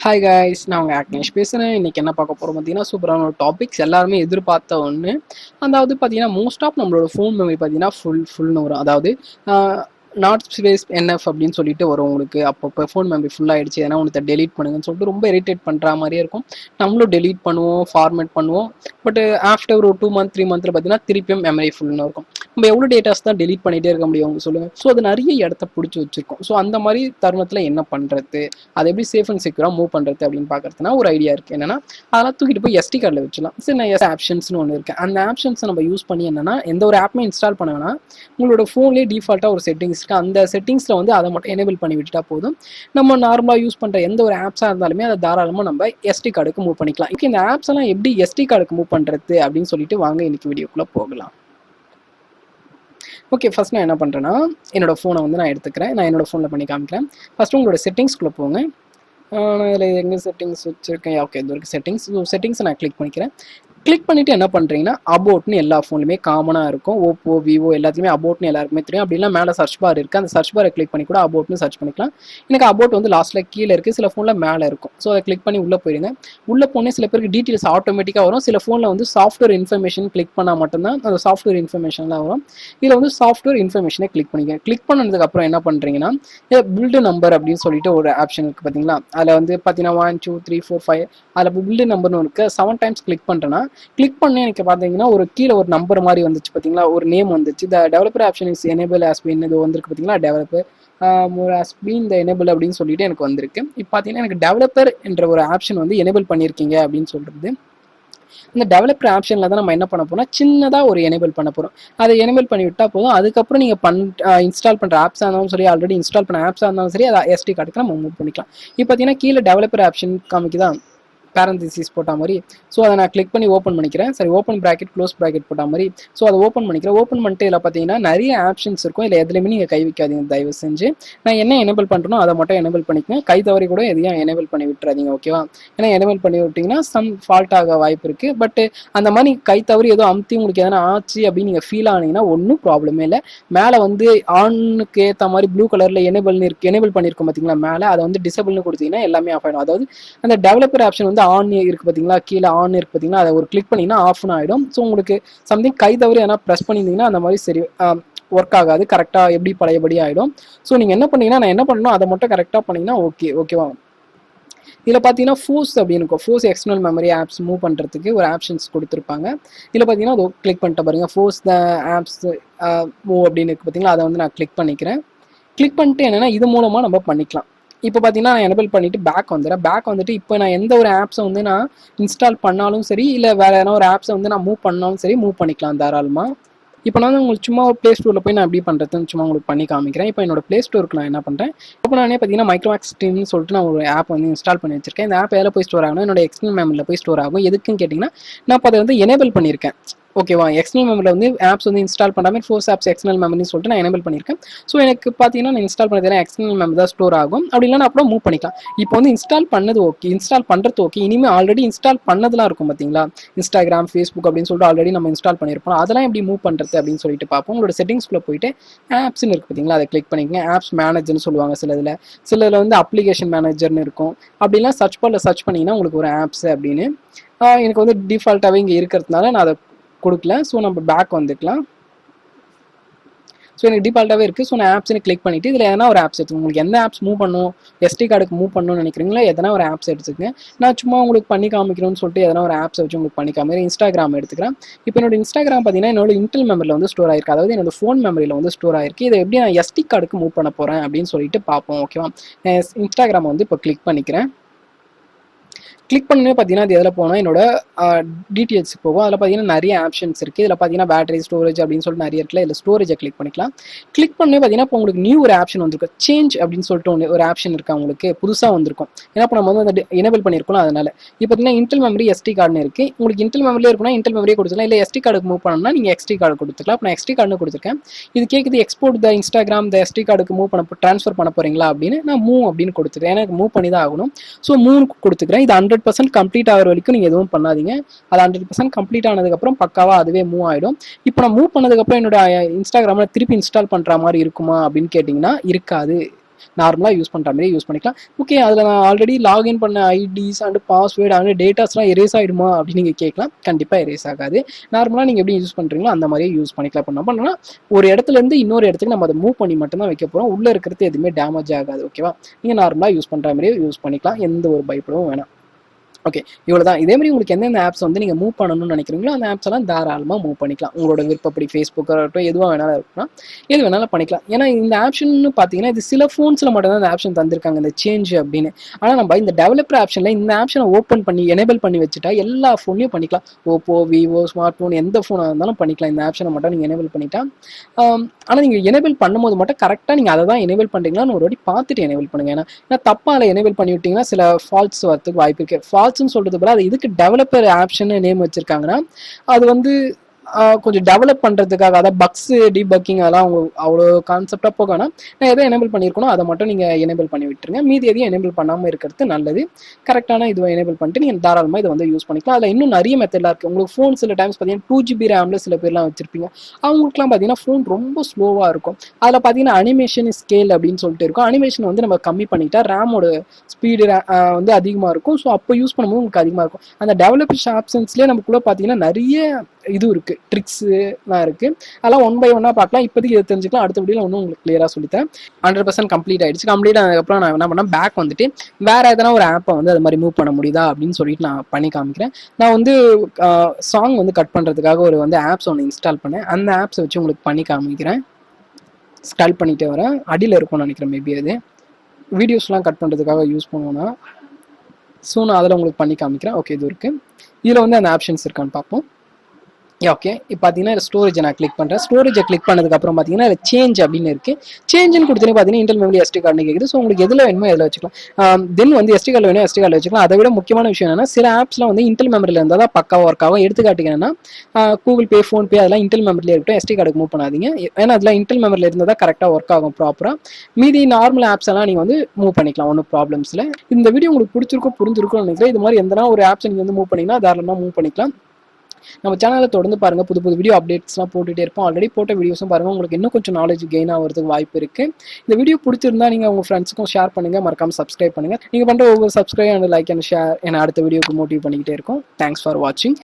Hi guys, நான் உங்கள் ஆக்னேஷ் பேசுகிறேன். இன்றைக்கி என்ன பார்க்க போகிறோம் பார்த்தீங்கன்னா, சூப்பரான ஒரு டாபிக்ஸ் எல்லாருமே எதிர்பார்த்த ஒன்று. அதாவது பார்த்தீங்கன்னா, மோஸ்ட் ஆஃப் நம்மளோட ஃபோன் மெமரி பார்த்தீங்கன்னா ஃபுல்னு வரும். அதாவது நாட் ஸ்பேஸ் என்எஃப் அப்படின்னு சொல்லிட்டு வரும் உங்களுக்கு. அப்பப்போ ஃபோன் மெமரி ஃபுல்லாகிடுச்சு, ஏன்னா ஒன்று டெலீட் பண்ணுங்கன்னு சொல்லிட்டு ரொம்ப இரிட்டேட் பண்ணுற மாதிரியே இருக்கும். நம்மளும் டெலீட் பண்ணுவோம், ஃபார்மேட் பண்ணுவோம். பட் ஆஃப்டர் ஒரு 2 மந்த் 3 மந்த்தில் பார்த்தீங்கன்னா திருப்பியும் மெமரி ஃபுல்னு இருக்கும். நம்ம எவ்வளோ டேட்டாஸ் தான் டெலீட் பண்ணிகிட்டே இருக்க முடியும் அவங்க சொல்லுங்கள். ஸோ அது நிறைய இடத்த பிடிச்சி வச்சிருக்கோம். ஸோ அந்த மாதிரி தருணத்தில் என்ன பண்ணுறது, அதை எப்படி சேஃப் அண்ட் செக்யூராக மூவ் பண்ணுறது அப்படின்னு பார்க்குறதுனா ஒரு ஐடியா இருக்குது. என்னன்னா அதெல்லாம் தூக்கிட்டு போய் எஸ்டி கார்டில் வச்சுலாம். சரி, நான் ஆப்ஷன்ஸ்னு ஒன்று இருக்குது. அந்த ஆப்ஷன்ஸை நம்ம யூஸ் பண்ணி என்னன்னா எந்த ஒரு ஆப்புமே இன்ஸ்டால் பண்ண வேணா, உங்களோட ஃபோன்லேயே டிஃபால்ட்டாக ஒரு செட்டிங்ஸ் இருக்குது. அந்த செட்டிங்ஸில் வந்து அதை மட்டும் எனேபிள் பண்ணி விட்டுட்டா போதும். நம்ம நார்மலாக யூஸ் பண்ணுற எந்த ஒரு ஆப்ஸாக இருந்தாலுமே அதை தாராளமாக நம்ம எஸ்டி கார்டுக்கு மூவ் பண்ணிக்கலாம். இப்போ இந்த ஆப்ஸ் எல்லாம் எப்படி எஸ்டி கார்டுக்கு மூவ் பண்ணுறது அப்படின்னு சொல்லிட்டு வாங்க இன்னைக்கு வீடியோக்குள்ளே போகலாம். ஓகே, ஃபஸ்ட் நான் என்ன பண்ணுறேன்னா, என்னோட ஃபோனை வந்து நான் எடுத்துக்கிறேன். நான் என்னோட ஃபோனில் பண்ணி காமிக்கிறேன். ஃபஸ்ட்டு உங்களோட செட்டிங்ஸ்குள்ளே போங்க. நான் இதில் எங்கே செட்டிங்ஸ் வச்சுருக்கேன்? ஓகே, இது வரைக்கும் செட்டிங்ஸ். செட்டிங்ஸை நான் கிளிக் பண்ணிக்கிறேன். கிளிக் பண்ணிவிட்டு என்ன பண்ணுறீங்கன்னா, அபவுட்னு எல்லா ஃபோன்லையுமே காமனாக இருக்கும். ஓப்போ, விவோ எல்லாத்துலேயுமே அபவுட்னு எல்லாருக்குமே தெரியும். அப்படின்னா மேலே சர்ச் பார் இருக்குது. அந்த சர்ச் பாரை கிளிக் பண்ணி கூட அபவுட்னு சர்ச் பண்ணிக்கலாம். எனக்கு அபவுட் வந்து லாஸ்ட்டில் கீழே இருக்குது, சில ஃபோனில் மேலே இருக்கும். ஸோ அதை கிளிக் பண்ணி உள்ளே போயிடுங்க. உள்ளே போனே சில பேருக்கு டீட்டெயில்ஸ் ஆட்டோமேட்டிக்காக வரும். சில ஃபோனில் வந்து சாஃப்ட்வேர் இன்ஃபர்மேஷன் கிளிக் பண்ணால் மட்டும்தான் அந்த சாஃப்ட்வேர் இன்ஃபர்மேஷன்லாம் வரும். இதில் வந்து சாஃப்ட்வேர் இன்ஃபர்மேஷனை கிளிக் பண்ணிக்க. கிளிக் பண்ணதுக்கப்புறம் என்ன பண்ணுறீங்கன்னா, பில்டு நம்பர் அப்படின்னு சொல்லிட்டு ஒரு ஆப்ஷன் இருக்குது பார்த்தீங்களா. அதில் வந்து பார்த்தீங்கன்னா 1 2 3 4 5 அதில் பில்டு நம்பர்னு இருக்குது. 7 டைம்ஸ் கிளிக் பண்ணுறேன்னா, கிளிக் பண்ணி எனக்கு பார்த்தீங்கன்னா ஒரு கீழே ஒரு நம்பர் மாதிரி வந்துச்சு பார்த்தீங்களா, ஒரு நேம் வந்துச்சு. The developer option is enable as been இது வந்திருக்கு பார்த்தீங்களா, developer more as been the enable அப்படின்னு சொல்லிட்டு எனக்கு வந்திருக்கு. இப்போ பார்த்தீங்கன்னா எனக்கு டெவலப்பர் என்ற ஒரு ஆப்ஷன் வந்து எனேபிள் பண்ணியிருக்கீங்க அப்படின்னு சொல்கிறது. இந்த டெவலப்பர் ஆப்ஷனில் தான் நம்ம என்ன பண்ண போறோம்னா, சின்னதாக ஒரு எனேபிள் பண்ண போகிறோம். அதை எனேபிள் பண்ணி விட்டால் போதும். அதுக்கப்புறம் நீங்கள் இன்ஸ்டால் பண்ணுற ஆப்ஸாக இருந்தாலும் சரி, ஆல்ரெடி இன்ஸ்டால் பண்ண ஆப்ஸாக இருந்தாலும் சரி, அதை எஸ்டி கார்டுக்கு நம்ம மூவ் பண்ணிக்கலாம். இப்போ பார்த்தீங்கன்னா கீழே டெவலப்பர் ஆப்ஷன் காமிக்குதா, பேரந்திசிஸ் போட்ட மாதிரி. ஸோ அதை நான் கிளிக் பண்ணி ஓப்பன் பண்ணிக்கிறேன். சரி, ஓப்பன் ப்ராக்கெட் க்ளோஸ் ப்ராக்கெட் போட்ட மாதிரி. ஸோ அதை ஓப்பன் பண்ணிக்கிறேன். ஓப்பன் பண்ணிட்டு இதில் பார்த்தீங்கன்னா நிறைய ஆப்ஷன்ஸ் இருக்கும். இதில் எதுலையுமே நீங்கள் கை வைக்காதீங்க தயவு செஞ்சு. நான் என்ன எனேபிள் பண்ணுறனோ அதை மட்டும் எனேபிள் பண்ணிக்கங்க. கை தவறி கூட எதையும் எனேபிள் பண்ணி விட்டுறாதீங்க, ஓகேவா? ஏன்னா எனேபிள் பண்ணி விட்டிங்கன்னா சம் ஃபால்ட் ஆக வாய்ப்பு இருக்குது. பட் அந்த மாதிரி கை தவறி ஏதோ அமுத்தி உங்களுக்கு எதனா ஆச்சு அப்படின்னு நீங்கள் ஃபீல் ஆனீங்கன்னா ஒன்றும் ப்ராப்ளமே இல்லை. மேலே வந்து ஆனுக்கு ஏற்ற மாதிரி ப்ளூ கலரில் எனேபிள் பண்ணியிருக்கோம் பார்த்தீங்களா மேலே, அதை வந்து டிசபிள்னு கொடுத்தீங்கன்னா எல்லாமே ஆஃப் ஆகிடும். அதாவது அந்த டெவலப்பர் ஆப்ஷன் வந்து ஆன் இருக்கு பார்த்தீங்களா, கீழே ஆன் இருக்கு பார்த்தீங்களா, அதை ஒரு கிளிக் பண்ணிங்கன்னா ஆஃப்னு ஆகிடும். ஸோ உங்களுக்கு சம்திங் கை தவறி எதனா ப்ரெஸ் பண்ணியிருந்தீங்கன்னா அந்த மாதிரி சரி ஒர்க் ஆகாது, கரெக்டாக எப்படி பழையபடி ஆகிடும். ஸோ நீங்கள் என்ன பண்ணீங்கன்னா, நான் என்ன பண்ணணும் அதை மட்டும் கரெக்டாக பண்ணிங்கன்னா ஓகேவா. இதில் பார்த்தீங்கன்னா ஃபோர்ஸ் அப்படின்னு இருக்கும். Force external memory apps move பண்ணுறதுக்கு ஒரு ஆப்ஷன்ஸ் கொடுத்துருப்பாங்க. இதில் பார்த்தீங்கன்னா அதை கிளிக் பண்ணிட்டு பாருங்க, ஃபோர்ஸ் த ஆப்ஸ் மூவ் அப்படின்னு இருக்குது பார்த்தீங்களா, அதை வந்து நான் கிளிக் பண்ணிக்கிறேன். கிளிக் பண்ணிட்டு என்னென்னா இது மூலமாக நம்ம பண்ணிக்கலாம். இப்போ பார்த்தீங்கன்னா நான் எனேபிள் பண்ணிவிட்டு பேக் வந்துடுறேன். பேக் வந்துட்டு இப்போ நான் எந்த ஒரு ஆப்ஸை வந்து நான் இன்ஸ்டால் பண்ணாலும் சரி, இல்லை வேறு எதனா ஒரு ஆப்ஸை வந்து நான் மூவ் பண்ணாலும் சரி, மூவ் பண்ணிக்கலாம் தாராளமாக. இப்போ நான் வந்து உங்களுக்கு சும்மா ப்ளே ஸ்டோரில் போய் நான் எப்படி பண்ணுறதுன்னு சும்மா உங்களுக்கு பண்ணி காமிக்கிறேன். இப்போ என்னோட ப்ளே ஸ்டோருக்கு நான் என்ன பண்ணுறேன், இப்போ நானே பார்த்தீங்கன்னா மைக்ரோமேக்ஸ் டீம்னு சொல்லிட்டு நான் ஒரு ஆப் வந்து இன்ஸ்டால் பண்ணி வச்சிருக்கேன். இந்த ஆப் எதில் போய் ஸ்டோர் ஆகணும், என்னோட எக்ஸ்டர்னல் மெமரியில் போய் ஸ்டோர் ஆகும். எதுக்குன்னு கேட்டிங்கன்னா, நான் இப்போ அதை வந்து எனேபிள் பண்ணியிருக்கேன், ஓகேவா. எக்ஸ்டர்னல் மெமரியில் வந்து ஆப்ஸ் வந்து இன்ஸ்டால் பண்ணாமல் ஃபோர்ஸ் ஆப்ஸ் எக்ஸ்டர்னல் மெமரின்னு சொல்லிட்டு நான் எனேபிள் பண்ணியிருக்கேன். ஸோ எனக்கு பார்த்தீங்கன்னா நான் இன்ஸ்டால் பண்ணது எக்ஸ்டர்னல் மெமரி தான் ஸ்டோர் ஆகும். அப்படி இல்லைனா அப்புறம் மூவ் பண்ணிக்கலாம். இப்போ வந்து இன்ஸ்டால் பண்ணது ஓகே, இன்ஸ்டால் பண்ணுறது ஓகே. இனிமேல் ஆல்ரெடி இன்ஸ்டால் பண்ணதெல்லாம் இருக்கும் பார்த்தீங்களா, இன்ஸ்டாகிராம், ஃபேஸ்புக் அப்படின்னு சொல்லிட்டு ஆல்ரெடி நம்ம இன்ஸ்டால் பண்ணியிருப்போம். அதெல்லாம் எப்படி மூவ் பண்ணுறது அப்படின்னு சொல்லிட்டு பார்ப்போம். உங்களோட செட்டிங்ஸ்குள்ளே போயிட்டு ஆப்ஸ்ன்னு இருக்குது பார்த்தீங்களா, அதை கிளிக் பண்ணிக்கங்க. ஆப்ஸ் மேனேஜர்னு சொல்லுவாங்க சிலதில் வந்து அப்ளிகேஷன் மேனேஜர்னு இருக்கும். அப்படிலாம் சர்ச் பாரில் சர்ச் பண்ணிங்கன்னா உங்களுக்கு ஒரு ஆப்ஸ் அப்படின்னு எனக்கு வந்து டிஃபால்ட்டாகவே இங்கே இருக்கிறதுனால நான் அதை கொடுக்கல. ஸோ நம்ம பேக் வந்துக்கலாம். ஸோ எனக்கு டிஃபால்ட்டாகவே இருக்குது. ஸோ நான் ஆப்ஸ்னு கிளிக் பண்ணிவிட்டு இதில் எதனா ஒரு ஆப்ஸ் எடுத்துக்கோங்க. உங்களுக்கு எந்த ஆப்ஸ் மூவ் பண்ணணும், எஸ்டி கார்டுக்கு மூவ் பண்ணணும்னு நினைக்கிறீங்களோ எதனா ஒரு ஆப்ஸ் எடுத்துக்கங்க. நான் சும்மா உங்களுக்கு பண்ணி காமிக்கணும்னு சொல்லிட்டு எதனா ஒரு ஆப்ஸ் வச்சு உங்களுக்கு பண்ணி காமிக்கிறேன். இன்ஸ்டாகிராம் எடுத்துக்கிறேன். இப்போ என்னோட இன்ஸ்டாகிராம் பார்த்தீங்கன்னா என்னோட இன்டெல் மெமரியில் வந்து ஸ்டோர் ஆயிருக்கு, அதாவது என்னோட ஃபோன் மெமரியில் வந்து ஸ்டோர் ஆயிருக்கு. இதை எப்படி நான் எஸ்டி கார்டுக்கு மூவ் பண்ண போகிறேன் அப்படின்னு சொல்லிட்டு பார்ப்போம், ஓகேவா. இன்ஸ்டாகிராம் வந்து இப்போ கிளிக் பண்ணிக்கிறேன். கிளிக் பண்ணி பார்த்தீங்கன்னா அது எதில் போனால் என்னோட டீட்டெயில்ஸ் போகும். அதில் பார்த்தீங்கன்னா நிறைய ஆப்ஷன்ஸ் இருக்குது. இதில் பார்த்தீங்கன்னா பேட்டரி ஸ்டோரேஜ் அப்படின்னு சொல்லிட்டு நிறைய இருக்குல்ல, இதில் ஸ்டோரேஜை கிளிக் பண்ணிக்கலாம். கிளிக் பண்ணி பார்த்தீங்கன்னா இப்போ உங்களுக்கு நியூ ஒரு ஆப்ஷன் வந்திருக்கும், சேஞ்ச் அப்படின்னு சொல்லிட்டு ஒரு ஆப்ஷன் இருக்குது உங்களுக்கு புதுசாக வந்திருக்கும். ஏன்னா இப்போ நம்ம வந்து எனேபிள் பண்ணியிருக்கோம். அதனால இப்போ பார்த்தீங்கன்னா இன்டெல் மெமரி எஸ்டி கார்டுன்னு இருக்குது. உங்களுக்கு இன்டெல் மெமரியே இருக்குன்னா இன்டெல் மெமரியே கொடுத்துக்கலாம். இல்லை எஸ்டி கார்டுக்கு மூவ் பண்ணணும்னா நீங்கள் எஸ்டி கார்டு கொடுத்துக்கலாம். இப்போ நான் எஸ்டி கார்டுன்னு கொடுத்துருக்கேன். இது கேட்குது export the Instagram the SD கார்டுக்கு மூவ் ட்ரான்ஸ்ஃபர் பண்ண போகிறீங்களா அப்படின்னு. நான் மூவ் அப்படின்னு கொடுத்துக்கிறேன். எனக்கு மூவ் பண்ணி தான் ஆகணும். ஸோ மூவ் கொடுத்துக்கிறேன். இது 100% கம்ப்ளீட் ஆகிற வரைக்கும் நீங்கள் எதுவும் பண்ணாதீங்க. அது 100% கம்ப்ளீட் ஆனதுக்கப்புறம் பக்காவாக அதுவே மூவ் ஆகிடும். இப்போ நான் மூவ் பண்ணதுக்கப்புறம் என்னோட இன்ஸ்டாகிராமில் திருப்பி இன்ஸ்டால் பண்ணுற மாதிரி இருக்குமா அப்படின்னு கேட்டிங்கன்னா இருக்காது. நார்மலாக யூஸ் பண்ணுற மாதிரி யூஸ் பண்ணிக்கலாம். ஓகே, அதில் நான் ஆல்ரெடி லாகின் பண்ண ஐடிஸ் அண்ட் பாஸ்வேர்டு அண்ட் டேட்டாஸ்லாம் எரேஸ் ஆகிடுமா அப்படின்னு நீங்கள் கேட்கலாம். கண்டிப்பாக எரேஸ் ஆகாது. நார்மலாக நீங்கள் எப்படி யூஸ் பண்ணுறீங்களோ அந்த மாதிரியே யூஸ் பண்ணிக்கலாம். இப்போ நம்ம பண்ணலாம், ஒரு இடத்துலேருந்து இன்னொரு இடத்துக்கு நம்ம அதை மூவ் பண்ணி மட்டும்தான் வைக்க போகிறோம். உள்ளே இருக்கிறது எதுவுமே டேமேஜ் ஆகாது. ஓகேவா, நீங்கள் நார்மலாக யூஸ் பண்ணுற மாதிரியே யூஸ் பண்ணிக்கலாம். எந்த ஒரு பயப்படவும் வேணாம். ஓகே, இவ்வளோ தான். இதே மாதிரி உங்களுக்கு எந்தெந்த ஆப்ஸ் வந்து நீங்கள் மூவ் பண்ணணும்னு நினைக்கிறீங்களோ அந்த ஆப்ஸ் எல்லாம் தாராளமாக மூவ் பண்ணிக்கலாம். உங்களோட விருப்பப்படி ஃபேஸ்புக்காக இருக்கட்டும், எதுவாக வேணாலும் இருக்கலாம், எது வேணாலும் பண்ணிக்கலாம். ஏன்னா இந்த ஆப்ஷன் பார்த்தீங்கன்னா இது சில ஃபோன்ஸில் மட்டும்தான் இந்த ஆப்ஷன் தந்திருக்காங்க, இந்த சேஞ்ச் அப்படின்னு. ஆனால் நம்ம இந்த டெவலப்பர் ஆப்ஷனில் இந்த ஆப்ஷனை ஓப்பன் பண்ணி எனேபிள் பண்ணி வச்சுட்டா எல்லா ஃபோன்லையும் பண்ணிக்கலாம். ஓப்போ, விவோ, ஸ்மார்ட் ஃபோன் எந்த ஃபோனாக இருந்தாலும் பண்ணிக்கலாம். இந்த ஆப்ஷனை மட்டும் நீங்கள் எனேபிள் பண்ணிட்டா. ஆனால் நீங்கள் எனேபிள் பண்ணும்போது மட்டும் கரெக்டாக நீங்கள் அதை தான் எனேபிள் பண்ணுறீங்களான்னு ஒரு வாட்டி பார்த்துட்டு எனேபிள் பண்ணுங்கள். ஏன்னா தப்பாக எனேபிள் பண்ணி விட்டிங்கன்னா சில ஃபால்ட்ஸ் வரதுக்கு வாய்ப்பு இருக்குது. ஃபால்ட்ஸ்ன்னு சொல்கிறது போல அது இதுக்கு டெவலப்பர் ஆப்ஷன் நேம் வச்சுருக்காங்கன்னா அது வந்து கொஞ்சம் டெவலப் பண்ணுறதுக்காக, அதாவது பக்ஸ் டீபக்கிங் அதெல்லாம் அவங்க அவ்வளோ கான்செப்டாக போகனா நான் எதை எனேபிள் பண்ணியிருக்கணும் அதை மட்டும் நீங்கள் எனேபிள் பண்ணி விட்டுருங்க. மீதி எதையும் எனேபிள் பண்ணாமல் இருக்கிறது நல்லது. கரெக்டான இதுவை எனேபிள் பண்ணிட்டு நீங்கள் தாராளமாக இதை வந்து யூஸ் பண்ணிக்கலாம். அதில் இன்னும் நிறைய மெத்தட்லாம் இருக்குது. உங்களுக்கு ஃபோன் சில டைம்ஸ் பார்த்தீங்கன்னா 2GB ரேமில் சில பேர்லாம் வச்சுருப்பீங்க. அவங்களுக்குலாம் பார்த்தீங்கன்னா ஃபோன் ரொம்ப ஸ்லோவாக இருக்கும். அதில் பார்த்தீங்கன்னா அனிமேஷன் ஸ்கேல் அப்படின்னு சொல்லிட்டு இருக்கும். அனிமேஷன் வந்து நம்ம கம்மி பண்ணிட்டா ரேமோட ஸ்பீடு வந்து அதிகமாக இருக்கும். ஸோ அப்போ யூஸ் பண்ணும்போது உங்களுக்கு அதிகமாக இருக்கும். அந்த டெவலப்பர் ஆப்ஷன்ஸ்லேயே நமக்குள்ளே பார்த்தீங்கன்னா நிறைய இது இருக்குது, ட்ரிக்ஸ்லாம் இருக்குது. அதெல்லாம் ஒன் பை ஒன்னாக பார்க்கலாம். இப்போதைக்கு இதை தெரிஞ்சுக்கலாம். அடுத்த வீடியோவில் ஒன்றும் உங்களுக்கு கிளியராக சொல்லித்தரேன். 100% கம்ப்ளீட் ஆகிடுச்சு. கம்ப்ளீட் ஆனதுக்கப்புறம் நான் என்ன பண்ணேன், பேக் வந்துட்டு வேறு எதனா ஒரு ஆப்பை வந்து அது மாதிரி மூவ் பண்ண முடியுதா அப்படின்னு சொல்லிட்டு நான் பண்ணி காமிக்கிறேன். நான் வந்து சாங் வந்து கட் பண்ணுறதுக்காக ஒரு வந்து ஆப்ஸ் ஒன்று இன்ஸ்டால் பண்ணேன். அந்த ஆப்ஸை வச்சு உங்களுக்கு பண்ணி காமிக்கிறேன். ஸ்டால் பண்ணிகிட்டே வரேன். அடியில் இருக்கும்னு நினைக்கிறேன், மேபி அது வீடியோஸ்லாம் கட் பண்ணுறதுக்காக யூஸ் பண்ணுவோன்னா. ஸோ நான் அதில் உங்களுக்கு பண்ணி காமிக்கிறேன். ஓகே, இது இருக்குது. இதில் வந்து அந்த ஆப்ஷன்ஸ் இருக்கான்னு பார்ப்போம். ஓகே, இப்போ பார்த்தீங்கன்னா ஸ்டோரேஜை நான் கிளிக் பண்ணுறேன். ஸ்டோரேஜை கிளிக் பண்ணதுக்கப்புறம் பார்த்தீங்கன்னா இதில் சேஞ்ச் அப்படின்னு இருக்குது. சேஞ்சுன்னு கொடுத்தீங்கன்னா பார்த்தீங்கன்னா இன்டர்னல் மெமரி எஸ்டி கார்டு கேட்குது. ஸோ உங்களுக்கு எதில் வேணுமோ எதில் வச்சுக்கலாம். தென் வந்து எஸ்டி கார்டு வேணும், எஸ்டி கார்டு வச்சுக்கலாம். அதை விட முக்கியமான விஷயம் என்னன்னா, சில ஆப்ஸ்லாம் வந்து இன்டர்னல் மெமரியில் இருந்தால் தான் பக்காவாக ஒர்க் ஆகும். எடுத்துக்காட்டுக்கு என்னன்னா கூகுள் பே, ஃபோன்பே அதெல்லாம் இன்டர்னல் மெமரியில் இருக்கட்டும், எஸ்டி கார்டுக்கு மூவ் பண்ணாதீங்க. ஏன்னா அதில் இன்டர்னல் மெமரியில் இருந்தால் தான் கரெக்டாக ஒர்க் ஆகும் ப்ராப்பராக. மீதி நார்மல் ஆப்ஸ் எல்லாம் நீங்கள் வந்து மூவ் பண்ணிக்கலாம், ஒன்றும் ப்ராப்ளம்ஸில். இந்த வீடியோ உங்களுக்கு பிடிச்சிருக்கோ புரிஞ்சிருக்கும்னு நினைக்கிறேன். இது மாதிரி எந்தனா ஒரு ஆப்ஸ் நீங்கள் வந்து மூவ் பண்ணிங்கன்னா தாராளமாக மூவ் பண்ணிக்கலாம். நம்ம சேனலில் தொடர்ந்து பாருங்கள், புது புது வீடியோ அப்டேட்ஸ்லாம் போட்டுகிட்டே இருப்போம். ஆல்ரெடி போட்ட வீடியோஸும் பாருங்கள், உங்களுக்கு இன்னும் கொஞ்சம் நாலேஜ் கெயின் ஆகிறதுக்கு வாய்ப்பு இருக்குது. இந்த வீடியோ பிடிச்சிருந்தா நீங்கள் உங்கள் ஃப்ரெண்ட்ஸுக்கும் ஷேர் பண்ணுங்கள், மறக்காமல் சப்ஸ்கிரைப் பண்ணுங்கள். நீங்கள் பண்ணுற ஒவ்வொரு subscribe and like and share என்னை அடுத்த வீடியோக்கு மோட்டிவ் பண்ணிக்கிட்டே இருக்கும். தேங்க்ஸ் ஃபார் வாட்சிங்.